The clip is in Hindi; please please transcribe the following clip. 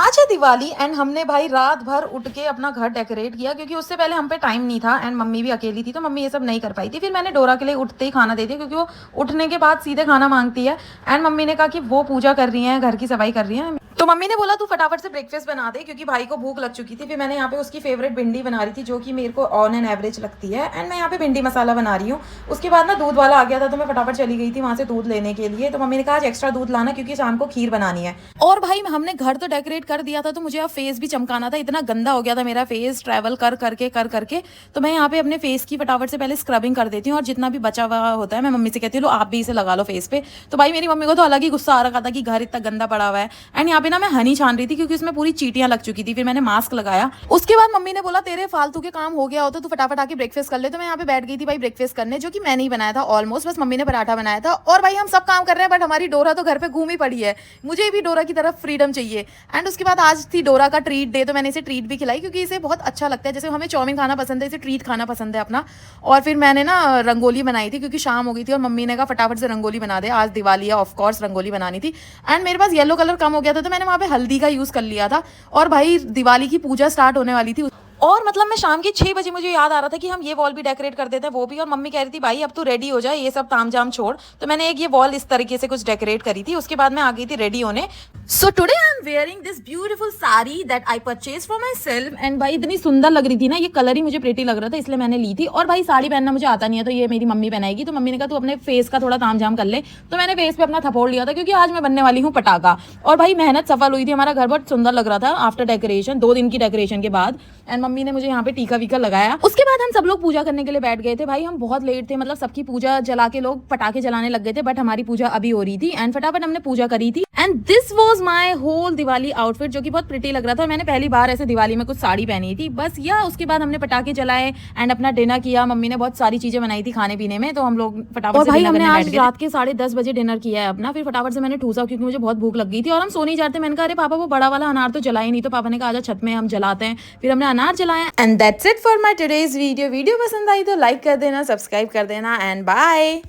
आज है दिवाली एंड हमने भाई रात भर उठ के अपना घर डेकोरेट किया क्योंकि उससे पहले हम पे टाइम नहीं था एंड मम्मी भी अकेली थी तो मम्मी ये सब नहीं कर पाई थी। फिर मैंने डोरा के लिए उठते ही खाना दे दिया क्योंकि वो उठने के बाद सीधे खाना मांगती है एंड मम्मी ने कहा कि वो पूजा कर रही है, घर की सफाई कर रही है। तो मम्मी ने बोला तू फटाफट से ब्रेकफास्ट बना दे क्योंकि भाई को भूख लग चुकी थी। फिर मैंने यहाँ पे उसकी फेवरेट भिंडी बना रही थी जो कि मेरे को ऑन एन एवरेज लगती है एंड मैं यहाँ पे भिंडी मसाला बना रही हूँ। उसके बाद ना दूध वाला आ गया था तो मैं फटाफट चली गई थी वहाँ से दूध लेने के लिए। तो मम्मी ने कहा आज एक्स्ट्रा दूध लाना क्योंकि शाम को खीर बनानी है। और भाई हमने घर तो डेकोरेट कर दिया था तो मुझे अब फेस भी चमकाना था। इतना गंदा हो गया था मेरा फेस ट्रैवल कर करके तो मैं यहाँ पे अपने फेस की फटाफट से पहले स्क्रबिंग कर देती हूँ और जितना भी बचा हुआ होता है मैं मम्मी से कहती हूँ आप भी इसे लगा लो फेस पे। तो भाई मेरी मम्मी को तो अलग ही गुस्सा आ रखा था कि घर इतना गंदा पड़ा हुआ है एंड यहाँ पे ना मैं हनी छान रही थी क्योंकि उसमें पूरी चीटियां लग चुकी थी। फिर मैंने मास्क लगाया। उसके बाद मम्मी ने बोला तेरे फालतू के काम हो गया हो तो तू फटाफट आके ब्रेकफास्ट कर ले। तो मैं यहाँ पे बैठ गई थी भाई ब्रेकफास्ट करने जो कि मैंने ही बनाया था ऑलमोस्ट, बस मम्मी ने पराठा बनाया था। और भाई हम सब काम कर रहे हैं बट हमारी डोरा तो घर पे घूम ही पड़ी है। मुझे भी डोरा की तरफ फ्रीडम चाहिए। एंड उसके बाद आज थी डोरा का ट्रीट डे तो मैंने इसे ट्रीट भी खिलाई क्योंकि इसे बहुत अच्छा लगता है। जैसे हमें चाउमीन खाना पसंद है इसे ट्रीट खाना पसंद है अपना। और फिर मैंने ना रंगोली बनाई थी क्योंकि शाम हो गई थी और मम्मी ने कहा फटाफट से रंगोली बना दे, आज दिवाली है ऑफकोर्स रंगोली बनानी थी। एंड मेरे पास येलो कलर कम हो गया था तो मैंने वहाँ पे हल्दी का यूज़ कर लिया था। और भाई दिवाली की पूजा स्टार्ट होने वाली थी और मतलब मैं शाम के 6 बजे मुझे याद आ रहा था कि हम ये वॉल भी डेकोरेट कर देते हैं वो भी। और मम्मी कह रही थी भाई अब तू रेडी हो जाए ये सब तामझाम छोड़। तो मैंने एक ये वॉल इस तरीके से कुछ डेकोरेट करी थी। उसके बाद मैं आ गई थी रेडी होने। So today I am wearing this beautiful sari that I purchase for my self. And भाई इतनी सुंदर लग रही थी ना, ये कलर ही मुझे प्रेटी लग रहा था इसलिए मैंने ली थी। और भाई साड़ी पहनना मुझे आता नहीं है तो ये मेरी मम्मी पहनाएगी। तो मम्मी ने कहा तू अपने फेस का थोड़ा तामझाम कर ले। तो मैंने फेस पे अपना थपोड़ लिया था क्योंकि आज मैं बनने वाली हूँ पटाखा। और भाई मेहनत सफल हुई थी, हमारा घर बहुत सुंदर लग रहा था आफ्टर डेकोरेशन 2 दिन की डेकोरेशन के बाद। एंड मम्मी ने मुझे यहाँ पे टीका वीका लगाया। उसके बाद हम सब लोग पूजा करने के लिए बैठ गए थे। भाई हम बहुत लेट थे, मतलब सबकी पूजा जला के लोग पटाखे जलाने लग गए थे बट हमारी पूजा अभी हो रही थी एंड फटाफट हमने पूजा करी थी। And this was my whole Diwali outfit जो कि बहुत प्रिटी लग रहा था। और मैंने पहली बार ऐसे दिवाली में कुछ साड़ी पहनी थी बस। या उसके बाद हमने पटाखे जलाए एंड अपना डिनर किया। मम्मी ने बहुत सारी चीजें बनाई थी खाने पीने में तो हम लोग फटाफट से भाई हमने आज रात के 10:30 बजे डिनर किया है अपना। फिर फटाफट से मैंने ठूसा क्योंकि मुझे बहुत भूख लग गई थी और हम सो नहीं जाते। मैंने कहा अरे पापा वो बड़ा वाला अनार तो जलाए नहीं। तो पापा ने कहा आजा छत में हम जलाते हैं। फिर हमने अनार जलाया। And that's it for my today's video. Video पसंद आई तो लाइक कर देना, सब्सक्राइब कर देना एंड बाय।